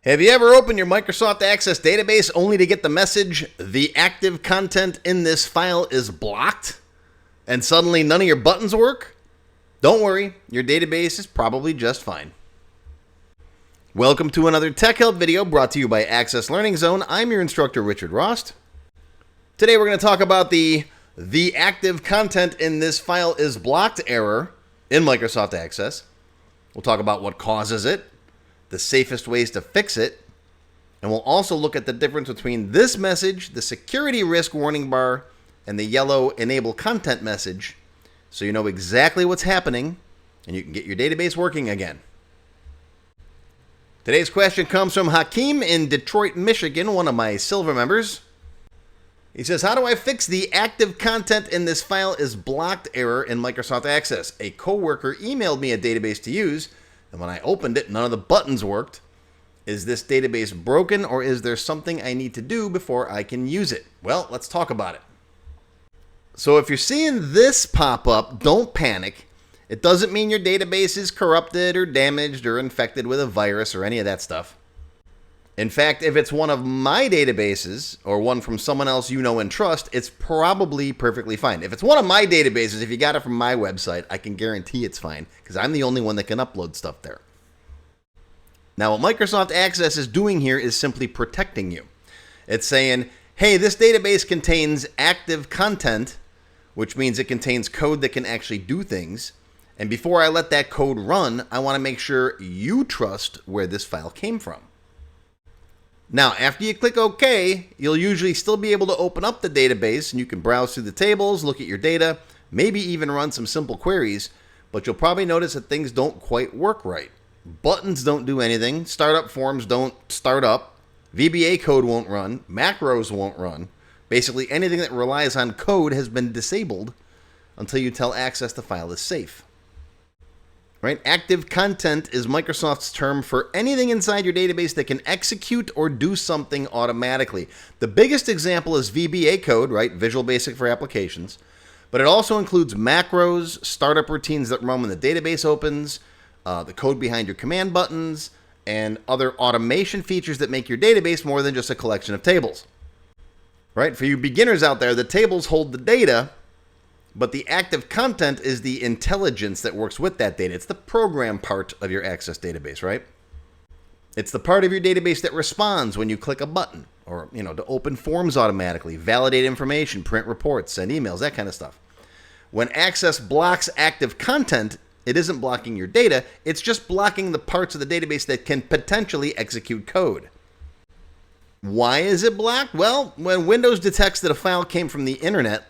Have you ever opened your Microsoft Access database only to get the message, the active content in this file is blocked, and suddenly none of your buttons work? Don't worry, your database is probably just fine. Welcome to another Tech Help video brought to you by Access Learning Zone. I'm your instructor, Richard Rost. Today we're going to talk about the active content in this file is blocked error in Microsoft Access. We'll talk about what causes it, the safest ways to fix it, and we'll also look at the difference between this message, the security risk warning bar, and the yellow enable content message, so you know exactly what's happening and you can get your database working again. Today's question comes from Hakeem in Detroit, Michigan, one of my silver members. He says, how do I fix the active content in this file is blocked error in Microsoft Access? A coworker emailed me a database to use, and when I opened it, none of the buttons worked. Is this database broken, or is there something I need to do before I can use it? Well, let's talk about it. So if you're seeing this pop up, don't panic. It doesn't mean your database is corrupted or damaged or infected with a virus or any of that stuff. In fact, if it's one of my databases or one from someone else you know and trust, it's probably perfectly fine. If it's one of my databases, if you got it from my website, I can guarantee it's fine because I'm the only one that can upload stuff there. Now, what Microsoft Access is doing here is simply protecting you. It's saying, hey, this database contains active content, which means it contains code that can actually do things. And before I let that code run, I want to make sure you trust where this file came from. Now, after you click OK, you'll usually still be able to open up the database and you can browse through the tables, look at your data, maybe even run some simple queries, but you'll probably notice that things don't quite work right. Buttons don't do anything, startup forms don't start up, VBA code won't run, macros won't run. Basically, anything that relies on code has been disabled until you tell Access the file is safe. Right? Active content is Microsoft's term for anything inside your database that can execute or do something automatically. The biggest example is VBA code, right? Visual Basic for applications. But it also includes macros, startup routines that run when the database opens, the code behind your command buttons, and other automation features that make your database more than just a collection of tables. Right? For you beginners out there, the tables hold the data, but the active content is the intelligence that works with that data. It's the program part of your Access database, right? It's the part of your database that responds when you click a button or, to open forms automatically, validate information, print reports, send emails, that kind of stuff. When Access blocks active content, it isn't blocking your data. It's just blocking the parts of the database that can potentially execute code. Why is it blocked? Well, when Windows detects that a file came from the internet,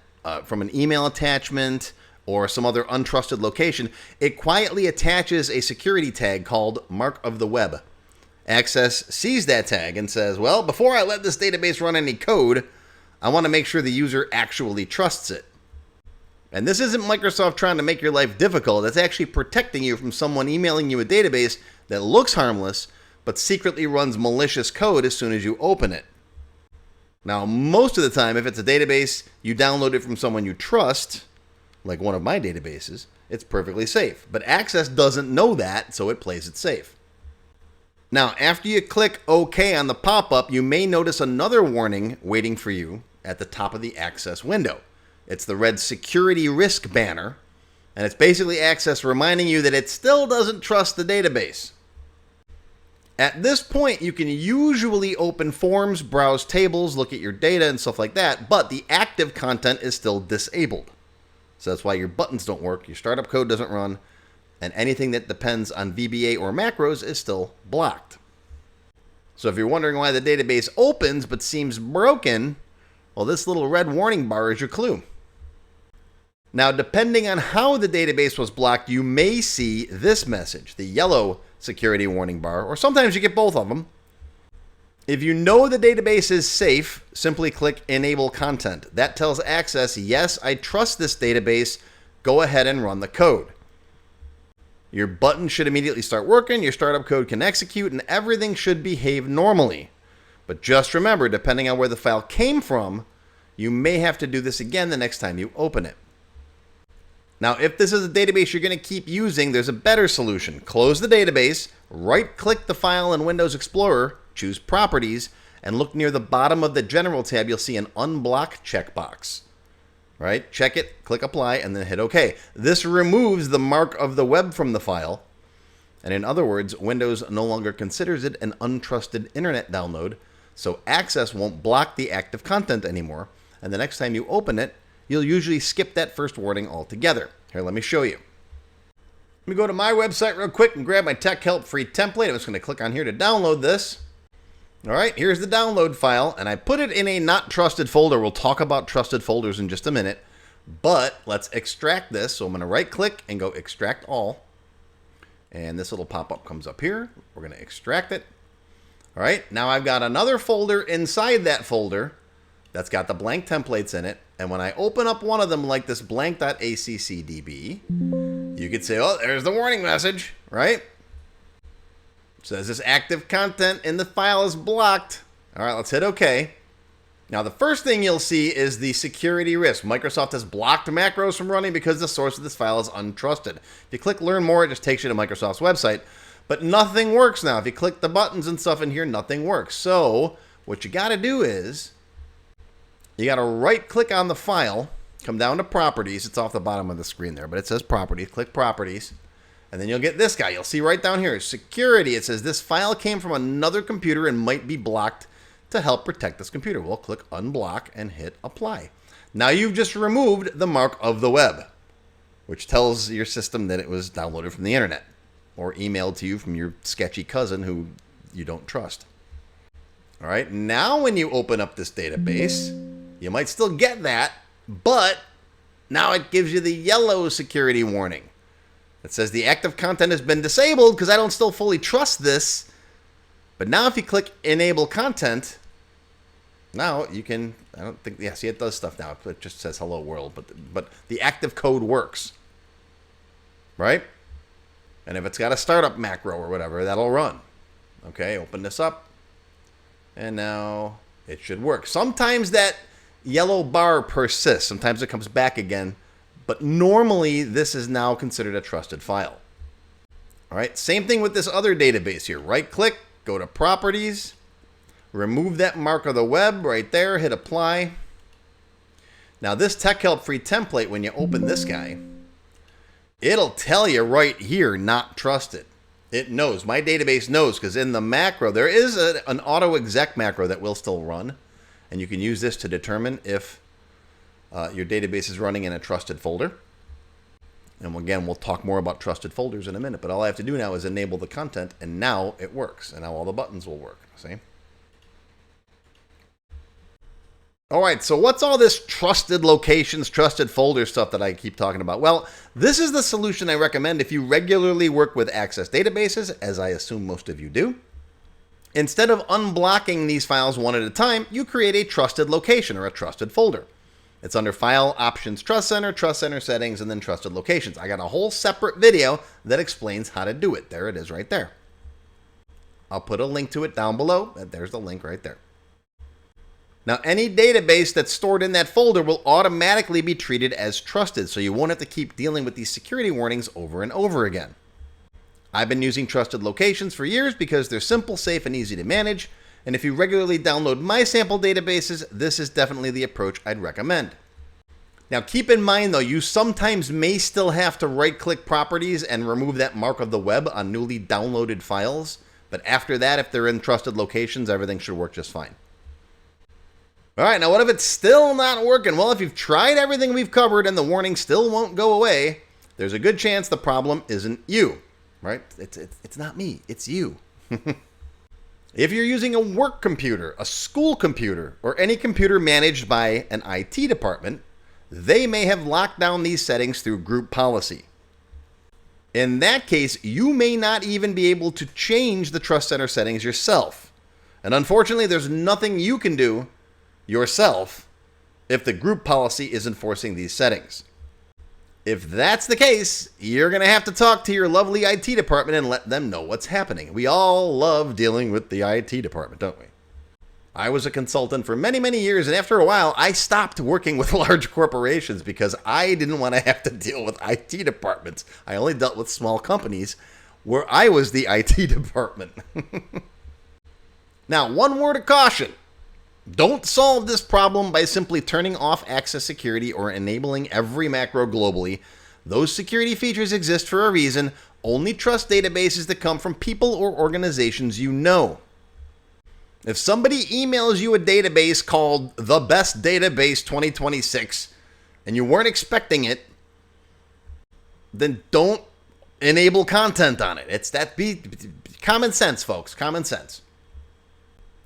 from an email attachment or some other untrusted location, it quietly attaches a security tag called Mark of the Web. Access sees that tag and says, well, before I let this database run any code, I want to make sure the user actually trusts it. And this isn't Microsoft trying to make your life difficult. It's actually protecting you from someone emailing you a database that looks harmless, but secretly runs malicious code as soon as you open it. Now, most of the time, if it's a database you downloaded from someone you trust, like one of my databases, it's perfectly safe. But Access doesn't know that, so it plays it safe. Now, after you click OK on the pop-up, you may notice another warning waiting for you at the top of the Access window. It's the red security risk banner, and it's basically Access reminding you that it still doesn't trust the database. At this point, you can usually open forms, browse tables, look at your data and stuff like that, but the active content is still disabled. So that's why your buttons don't work, your startup code doesn't run, and anything that depends on VBA or macros is still blocked. So if you're wondering why the database opens but seems broken, well, this little red warning bar is your clue. Now, depending on how the database was blocked, you may see this message, the yellow security warning bar, or sometimes you get both of them. If you know the database is safe, simply click Enable Content. That tells Access, yes, I trust this database. Go ahead and run the code. Your button should immediately start working, your startup code can execute, and everything should behave normally. But just remember, depending on where the file came from, you may have to do this again the next time you open it. Now, if this is a database you're going to keep using, there's a better solution. Close the database, right-click the file in Windows Explorer, choose Properties, and look near the bottom of the General tab. You'll see an Unblock checkbox. Right? Check it, click Apply, and then hit OK. This removes the mark of the web from the file. And in other words, Windows no longer considers it an untrusted internet download, so Access won't block the active content anymore. And the next time you open it, you'll usually skip that first warning altogether. Here, let me show you. Let me go to my website real quick and grab my Tech Help free template. I'm just going to click on here to download this. All right, here's the download file, and I put it in a not trusted folder. We'll talk about trusted folders in just a minute, but let's extract this. So I'm going to right click and go extract all. And this little pop-up comes up here. We're going to extract it. All right, now I've got another folder inside that folder that's got the blank templates in it. And when I open up one of them like this blank.accdb, you could say, oh, there's the warning message, right? It says this active content in the file is blocked. All right, let's hit OK. Now, the first thing you'll see is the security risk. Microsoft has blocked macros from running because the source of this file is untrusted. If you click Learn More, it just takes you to Microsoft's website. But nothing works now. If you click the buttons and stuff in here, nothing works. So what you got to do is you got to right-click on the file, come down to Properties. It's off the bottom of the screen there, but it says Properties. Click Properties. And then you'll get this guy. You'll see right down here, Security. It says this file came from another computer and might be blocked to help protect this computer. We'll click Unblock and hit Apply. Now you've just removed the mark of the web, which tells your system that it was downloaded from the internet or emailed to you from your sketchy cousin who you don't trust. All right, now when you open up this database, you might still get that, but now it gives you the yellow security warning. It says the active content has been disabled because I don't still fully trust this. But now if you click Enable Content, now you can, I don't think, yeah, see, it does stuff now. It just says hello world, but the active code works, right? And if it's got a startup macro or whatever, that'll run. Okay, open this up, and now it should work. Sometimes that yellow bar persists. Sometimes it comes back again. But normally, this is now considered a trusted file. All right, same thing with this other database here. Right-click, go to Properties, remove that mark of the web right there, hit Apply. Now, this Tech Help free template, when you open this guy, it'll tell you right here, not trusted. It knows. My database knows, because in the macro, there is an auto-exec macro that will still run, and you can use this to determine if your database is running in a trusted folder. And again, we'll talk more about trusted folders in a minute, but all I have to do now is enable the content, and now it works. And now all the buttons will work, see? All right, so what's all this trusted locations, trusted folder stuff that I keep talking about? Well, this is the solution I recommend if you regularly work with Access databases, as I assume most of you do. Instead of unblocking these files one at a time, you create a trusted location or a trusted folder. It's under File, Options, Trust Center Settings, and then Trusted Locations. I got a whole separate video that explains how to do it. There it is right there. I'll put a link to it down below. There's the link right there. Now, any database that's stored in that folder will automatically be treated as trusted, so you won't have to keep dealing with these security warnings over and over again. I've been using Trusted Locations for years because they're simple, safe, and easy to manage. And if you regularly download my sample databases, this is definitely the approach I'd recommend. Now keep in mind though, you sometimes may still have to right-click Properties and remove that mark of the web on newly downloaded files. But after that, if they're in trusted locations, everything should work just fine. All right, now what if it's still not working? Well, if you've tried everything we've covered and the warning still won't go away, there's a good chance the problem isn't you, right? It's not me, it's you. If you're using a work computer, a school computer, or any computer managed by an IT department, they may have locked down these settings through group policy. In that case, you may not even be able to change the Trust Center settings yourself. And unfortunately, there's nothing you can do yourself if the group policy is enforcing these settings. If that's the case, you're going to have to talk to your lovely IT department and let them know what's happening. We all love dealing with the IT department, don't we? I was a consultant for many, many years, and after a while, I stopped working with large corporations because I didn't want to have to deal with IT departments. I only dealt with small companies where I was the IT department. Now, one word of caution. Don't solve this problem by simply turning off access security or enabling every macro globally. Those security features exist for a reason. Only trust databases that come from people or organizations you know. If somebody emails you a database called The Best Database 2026 and you weren't expecting it, then don't enable content on it. It's that common sense, folks. Common sense.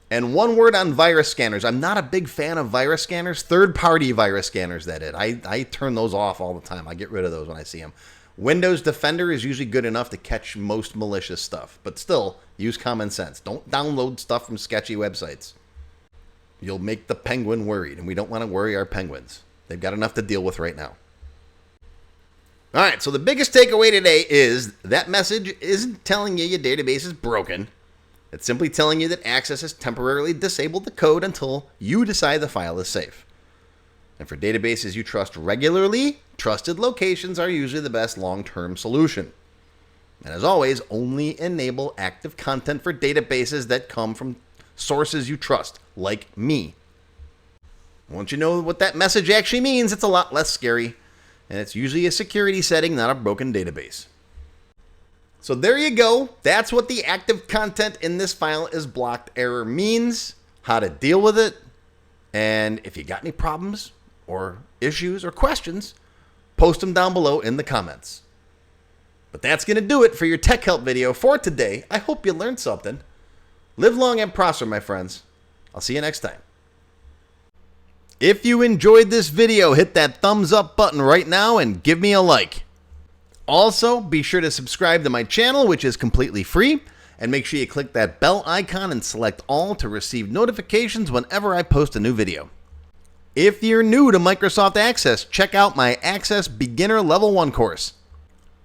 And one word on virus scanners. I'm not a big fan of virus scanners. Third-party virus scanners, that is. I turn those off all the time. I get rid of those when I see them. Windows Defender is usually good enough to catch most malicious stuff. But still, use common sense. Don't download stuff from sketchy websites. You'll make the penguin worried, and we don't want to worry our penguins. They've got enough to deal with right now. All right, so the biggest takeaway today is that message isn't telling you your database is broken. It's simply telling you that Access has temporarily disabled the code until you decide the file is safe. And for databases you trust regularly, trusted locations are usually the best long-term solution. And as always, only enable active content for databases that come from sources you trust, like me. Once you know what that message actually means, it's a lot less scary, and it's usually a security setting, not a broken database. So there you go. That's what the active content in this file is blocked error means, how to deal with it, and if you got any problems or issues or questions, post them down below in the comments. But that's going to do it for your tech help video for today. I hope you learned something. Live long and prosper, my friends. I'll see you next time. If you enjoyed this video, hit that thumbs up button right now and give me a like. Also, be sure to subscribe to my channel, which is completely free, and make sure you click that bell icon and select all to receive notifications whenever I post a new video. If you're new to Microsoft Access, check out my Access Beginner Level 1 course.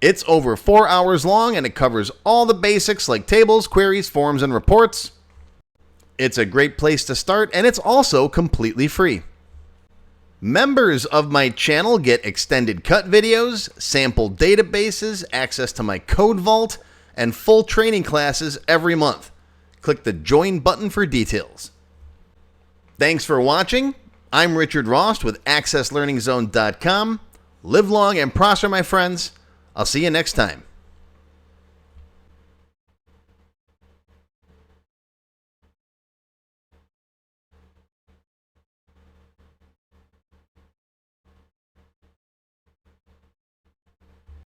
It's over 4 hours long and it covers all the basics like tables, queries, forms, and reports. It's a great place to start, and it's also completely free. Members of my channel get extended cut videos, sample databases, access to my code vault, and full training classes every month. Click the join button for details. Thanks for watching. I'm Richard Rost with AccessLearningZone.com. Live long and prosper, my friends. I'll see you next time.